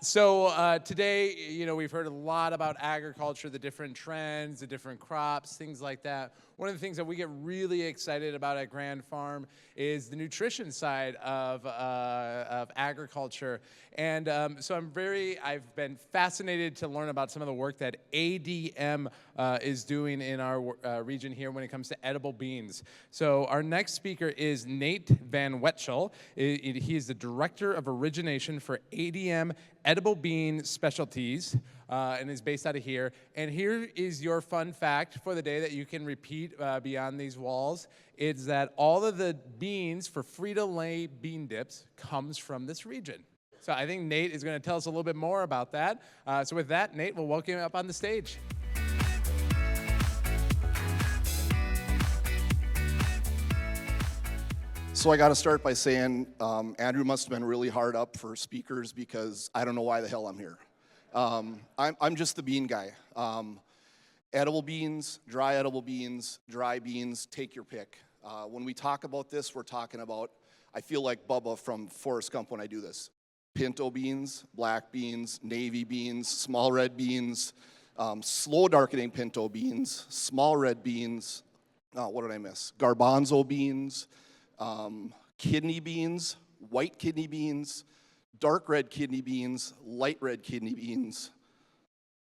Today, we've heard a lot about agriculture, the different trends, the different crops, things like that. One of the things that we get really excited about at Grand Farm is the nutrition side of agriculture. And I've been fascinated to learn about some of the work that ADM is doing in our region here when it comes to edible beans. So our next speaker is Nate VanWechel. He is the Director of Origination for ADM Edible Bean Specialties, and is based out of here. And here is your fun fact for the day that you can repeat beyond these walls. It's that all of the beans for Frito-Lay bean dips comes from this region. So I think Nate is going to tell us a little bit more about that. So with that, Nate, we'll welcome you up on the stage. So I got to start by saying Andrew must have been really hard up for speakers because I don't know why the hell I'm here. I'm just the bean guy. Edible beans, dry beans, take your pick. When we talk about this, we're talking about, I feel like Bubba from Forrest Gump when I do this. Pinto beans, black beans, navy beans, small red beans, slow darkening pinto beans, small red beans, what did I miss? Garbanzo beans, kidney beans, white kidney beans, dark red kidney beans, light red kidney beans.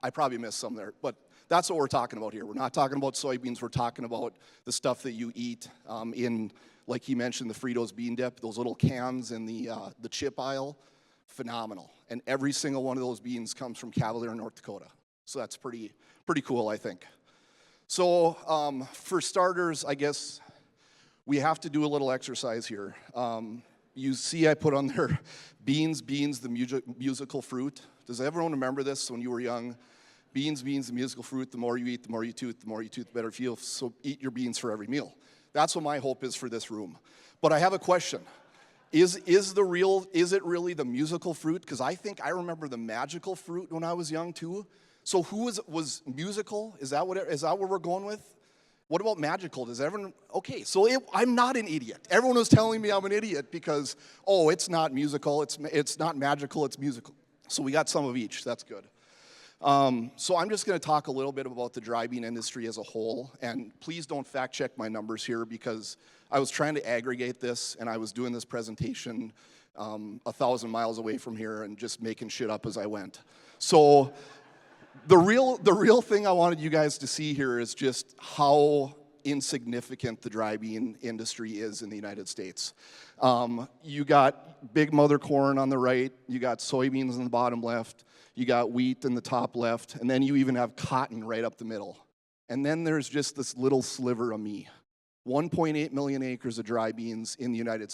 I probably missed some there, but that's what we're talking about here. We're not talking about soybeans. We're talking about the stuff that you eat in, like he mentioned, the Fritos bean dip, those little cans in the chip aisle. Phenomenal. And every single one of those beans comes from Cavalier, North Dakota. So that's pretty cool, I think. So for starters, I guess we have to do a little exercise here. You see I put on there beans, the musical fruit. Does everyone remember this when you were young? Beans, the musical fruit. The more you eat, the more you toot, the better feel. So eat your beans for every meal. That's what my hope is for this room. But I have a question. Is it really the musical fruit? Because I think I remember the magical fruit when I was young too. So who was musical? Is that what we're going with? What about magical? Does everyone? Okay, so I'm not an idiot. Everyone was telling me I'm an idiot because, it's not musical, it's not magical, it's musical. So we got some of each, that's good. So I'm just gonna talk a little bit about the dry bean industry as a whole, and please don't fact check my numbers here because I was trying to aggregate this and I was doing this presentation 1,000 miles away from here and just making shit up as I went. So the real thing I wanted you guys to see here is just how insignificant the dry bean industry is in the United States. You got big mother corn on the right, you got soybeans in the bottom left, you got wheat in the top left, and then you even have cotton right up the middle. And then there's just this little sliver of me. 1.8 million acres of dry beans in the United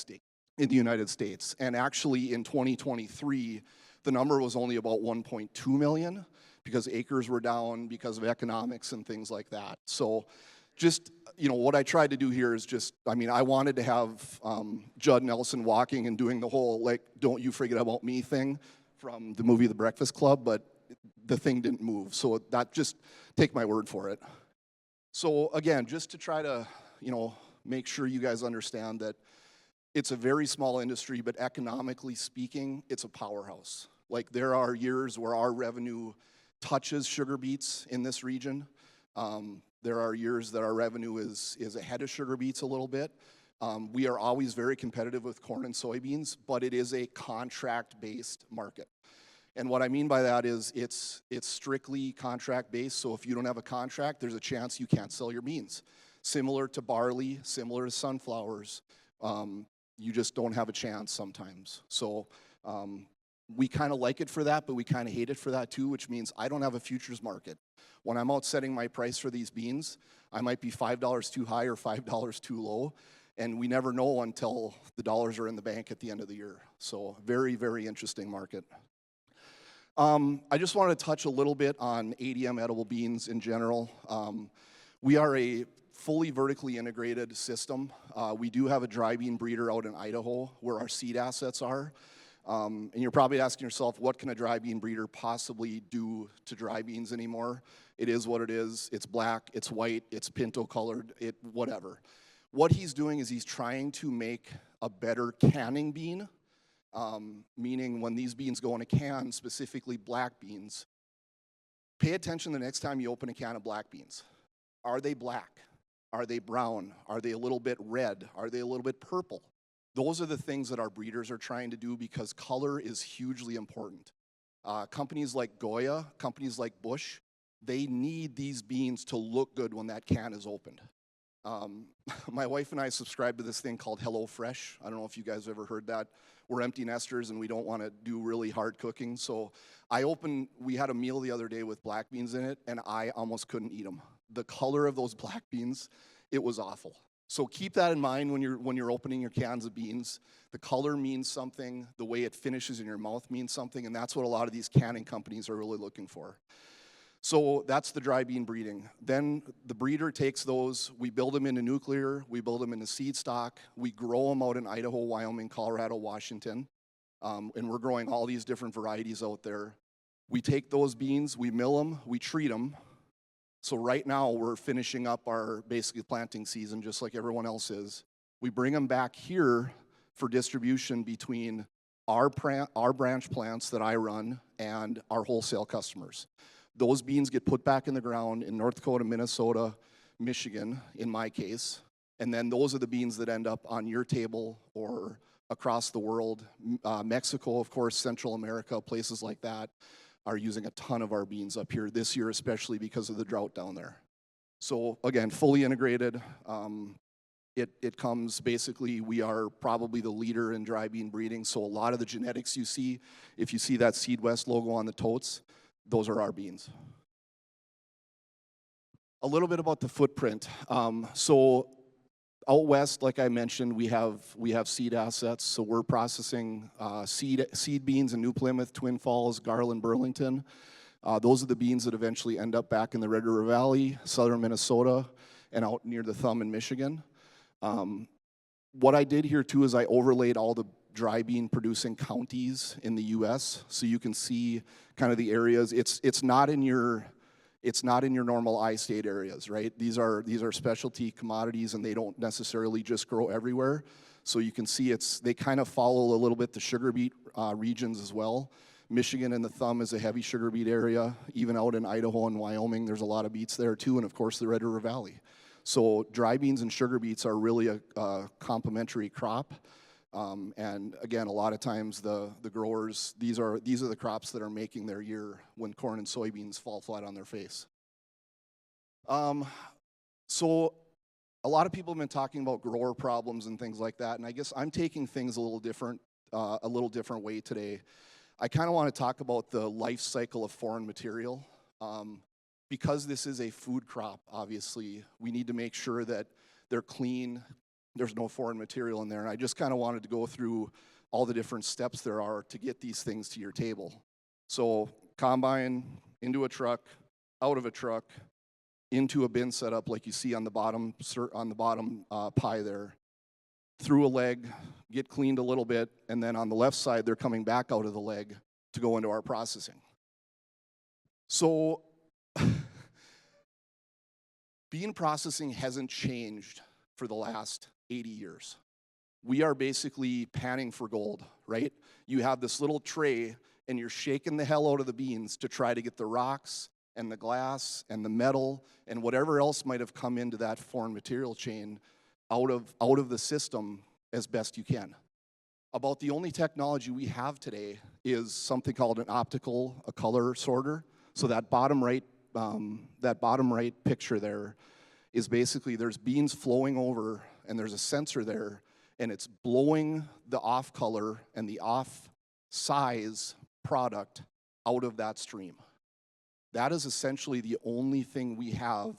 States. And actually in 2023, the number was only about 1.2 million because acres were down because of economics and things like that. So just, what I tried to do here is I wanted to have Judd Nelson walking and doing the whole, don't you forget about me thing from the movie The Breakfast Club, but the thing didn't move. So just take my word for it. So again, just to try to, make sure you guys understand that it's a very small industry, but economically speaking, it's a powerhouse. There are years where our revenue touches sugar beets in this region. There are years that our revenue is ahead of sugar beets a little bit. We are always very competitive with corn and soybeans, but it is a contract-based market. And what I mean by that is it's strictly contract-based, so if you don't have a contract, there's a chance you can't sell your beans. Similar to barley, similar to sunflowers, you just don't have a chance sometimes. So we kind of like it for that, but we kind of hate it for that too, which means I don't have a futures market. When I'm out setting my price for these beans, I might be $5 too high or $5 too low, and we never know until the dollars are in the bank at the end of the year. So very, very interesting market. I just wanted to touch a little bit on ADM edible beans in general. We are a fully vertically integrated system. We do have a dry bean breeder out in Idaho where our seed assets are. And you're probably asking yourself, what can a dry bean breeder possibly do to dry beans anymore? It is what it is. It's black, it's white, it's pinto colored, whatever. What he's doing is he's trying to make a better canning bean meaning when these beans go in a can, specifically black beans, pay attention the next time you open a can of black beans. Are they black? Are they brown? Are they a little bit red? Are they a little bit purple? Those are the things that our breeders are trying to do because color is hugely important. Companies like Goya, companies like Bush, they need these beans to look good when that can is opened. My wife and I subscribe to this thing called HelloFresh. I don't know if you guys have ever heard that. We're empty nesters and we don't want to do really hard cooking. So we had a meal the other day with black beans in it and I almost couldn't eat them. The color of those black beans, it was awful. So keep that in mind when you're opening your cans of beans. The color means something, the way it finishes in your mouth means something, and that's what a lot of these canning companies are really looking for. So that's the dry bean breeding. Then the breeder takes those, we build them into nuclear, we build them into seed stock, we grow them out in Idaho, Wyoming, Colorado, Washington, and we're growing all these different varieties out there. We take those beans, we mill them, we treat them. So right now we're finishing up our basically planting season just like everyone else is. We bring them back here for distribution between our branch plants that I run and our wholesale customers. Those beans get put back in the ground in North Dakota, Minnesota, Michigan, in my case, and then those are the beans that end up on your table or across the world. Mexico, of course, Central America, places like that are using a ton of our beans up here this year, especially because of the drought down there. So again, fully integrated. It comes basically, we are probably the leader in dry bean breeding. So a lot of the genetics you see, if you see that SeedWest logo on the totes, those are our beans. A little bit about the footprint. So out west, like I mentioned, we have seed assets. So we're processing seed beans in New Plymouth, Twin Falls, Garland, Burlington. Those are the beans that eventually end up back in the Red River Valley, southern Minnesota, and out near the Thumb in Michigan. What I did here too is I overlaid all the dry bean producing counties in the US so you can see kind of the areas. It's not in your normal I-state areas, right? These are specialty commodities and they don't necessarily just grow everywhere. So you can see they kind of follow a little bit the sugar beet regions as well. Michigan and the Thumb is a heavy sugar beet area. Even out in Idaho and Wyoming, there's a lot of beets there too, and of course the Red River Valley. So dry beans and sugar beets are really a complementary crop. And again, a lot of times the growers, these are the crops that are making their year when corn and soybeans fall flat on their face. So a lot of people have been talking about grower problems and things like that, and I guess I'm taking things a little different way today. I kind of want to talk about the life cycle of foreign material. Because this is a food crop, obviously, we need to make sure that they're clean, there's no foreign material in there, and I just kind of wanted to go through all the different steps there are to get these things to your table. So combine, into a truck, out of a truck, into a bin setup like you see on the bottom pie there, through a leg, get cleaned a little bit, and then on the left side, they're coming back out of the leg to go into our processing. So bean processing hasn't changed for the last 80 years. We are basically panning for gold, right? You have this little tray and you're shaking the hell out of the beans to try to get the rocks and the glass and the metal and whatever else might have come into that foreign material chain out of the system as best you can. About the only technology we have today is something called a color sorter. So that bottom right picture there is basically there's beans flowing over and there's a sensor there and it's blowing the off color and the off size product out of that stream. That is essentially the only thing we have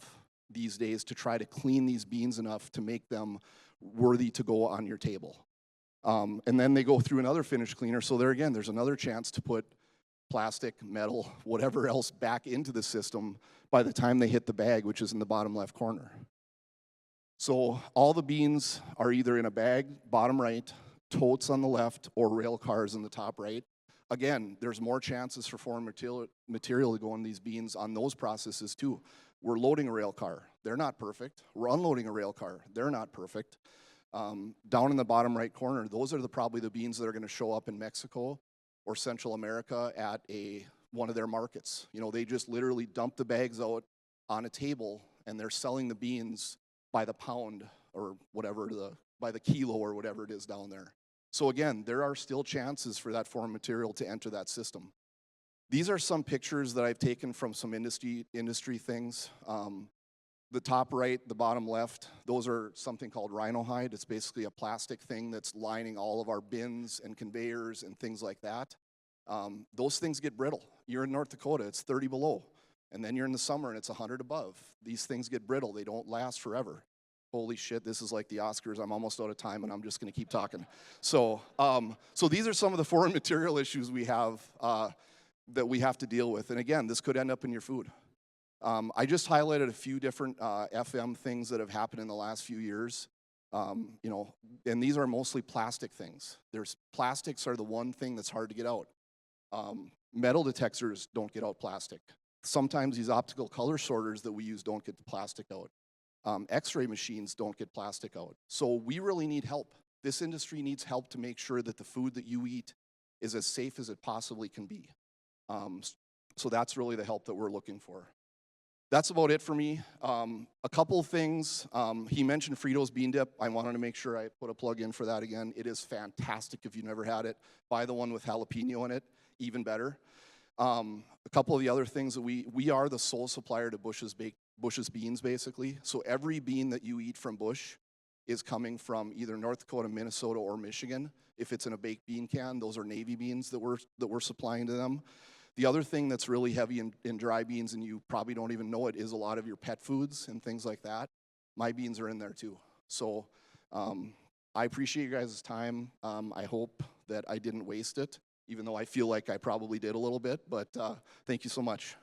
these days to try to clean these beans enough to make them worthy to go on your table. And then they go through another finish cleaner, so there again, there's another chance to put plastic, metal, whatever else back into the system by the time they hit the bag, which is in the bottom left corner. So all the beans are either in a bag, bottom right, totes on the left, or rail cars in the top right. Again, there's more chances for foreign material to go in these beans on those processes too. We're loading a rail car. They're not perfect. We're unloading a rail car. They're not perfect. Down in the bottom right corner, those are probably the beans that are going to show up in Mexico or Central America at one of their markets. You know, they just literally dump the bags out on a table, and they're selling the beans by the pound or whatever, by the kilo or whatever it is down there. So again, there are still chances for that foreign material to enter that system. These are some pictures that I've taken from some industry things. The top right, the bottom left, those are something called rhino hide. It's basically a plastic thing that's lining all of our bins and conveyors and things like that. Those things get brittle. You're in North Dakota, it's 30 below. And then you're in the summer and it's 100 above. These things get brittle, they don't last forever. Holy shit, this is like the Oscars. I'm almost out of time and I'm just gonna keep talking. So these are some of the foreign material issues we have that we have to deal with. And again, this could end up in your food. I just highlighted a few different FM things that have happened in the last few years. You know, and these are mostly plastic things. Plastics are the one thing that's hard to get out. Metal detectors don't get out plastic. Sometimes these optical color sorters that we use don't get the plastic out. X-ray machines don't get plastic out. So we really need help. This industry needs help to make sure that the food that you eat is as safe as it possibly can be. So that's really the help that we're looking for. That's about it for me. A couple of things. He mentioned Fritos Bean Dip. I wanted to make sure I put a plug in for that again. It is fantastic if you've never had it. Buy the one with jalapeno in it, even better. A couple of the other things that we are the sole supplier to Bush's beans, basically. So every bean that you eat from Bush is coming from either North Dakota, Minnesota, or Michigan. If it's in a baked bean can, those are Navy beans that we're supplying to them. The other thing that's really heavy in dry beans, and you probably don't even know it, is a lot of your pet foods and things like that. My beans are in there too. So I appreciate you guys' time. I hope that I didn't waste it, even though I feel like I probably did a little bit, but thank you so much.